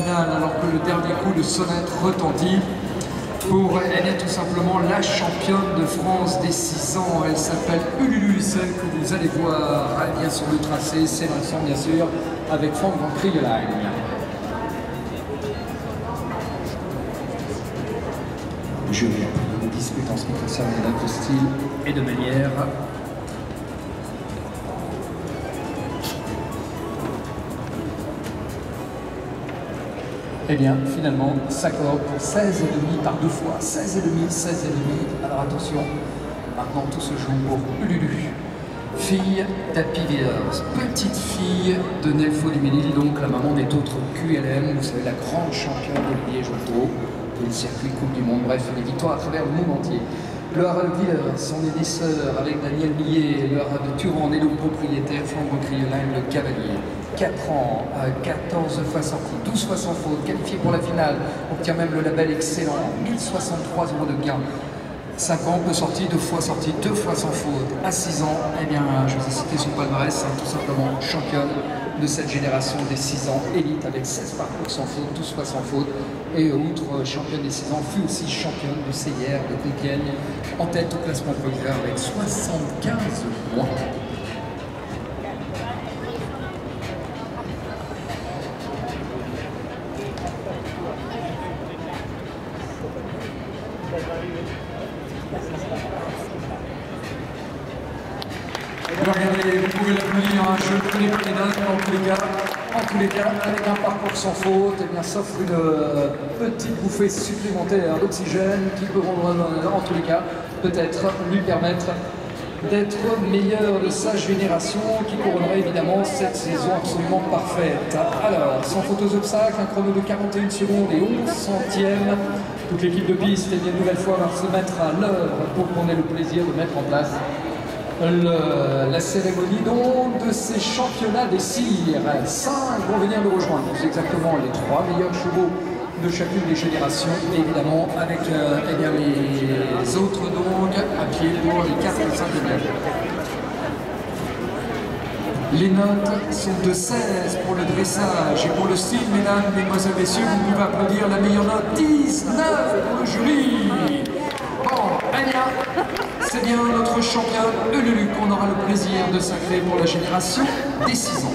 finale alors que le dernier coup de sonnette retentit. Elle est tout simplement la championne de France des 6 ans. Elle s'appelle Ululu, celle que vous allez voir. Elle vient sur le tracé, c'est l'ensemble bien sûr, avec Franck Van Krielijn. Je vais appeler une dispute en ce qui concerne les notes de style et de manière. Eh bien, finalement, s'accorde pour 16,5 par 2 fois. 16,5, 16,5. Alors attention, maintenant tout se joue pour Ululu. Fille d'Happy Wheelers, petite fille de Nelfo Duménil, donc la maman des autres QLM, vous savez, la grande championne de Liège-Auto, et le circuit Coupe du Monde, bref, des victoires à travers le monde entier. Le Harald Wheelers, son aîné sœur avec Daniel Millet, le Harald de Turan et le propriétaire Franck Van Krielijn, le cavalier. 4 ans, 14 fois sorti, 12 fois sans faute, qualifié pour la finale, obtient même le label excellent, 1063 € de gain. 5 ans, peu sorti, 2 fois sorti, 2 fois sans faute. À 6 ans, eh bien, je vous ai cité son palmarès, tout simplement championne de cette génération des 6 ans, élite avec 16 parcours sans faute, 12 fois sans faute. Et outre championne des 6 ans, fut aussi championne de CIR de Compiègne, en tête au classement populaire avec 75 points. Regardez, vous pouvez l'applaudir, hein, je ne connais pas les dates, en tous les cas, avec un parcours sans faute, eh bien, s'offre une petite bouffée supplémentaire d'oxygène qui peut rendre, en tous les cas, peut-être lui permettre d'être meilleur de sa génération, qui couronnerait évidemment cette saison absolument parfaite. Alors, sans faute aux obstacles, un chrono de 41 secondes et 11 centièmes. Toute l'équipe de piste, eh bien, une nouvelle fois, va se mettre à l'œuvre pour qu'on ait le plaisir de mettre en place la cérémonie donc de ces championnats des cires. 5 vont venir nous rejoindre, c'est exactement les 3 meilleurs chevaux de chacune des générations, et évidemment avec eh bien, les autres donc à pied pour les 4 et 5 Les notes sont de 16 pour le dressage et pour le style, mesdames, mesdemoiselles, messieurs, vous pouvez applaudir la meilleure note, 19 pour le jury. Bon, eh bien, c'est bien notre championne Ululu qu'on aura le plaisir de sacrer pour la génération des 6 ans.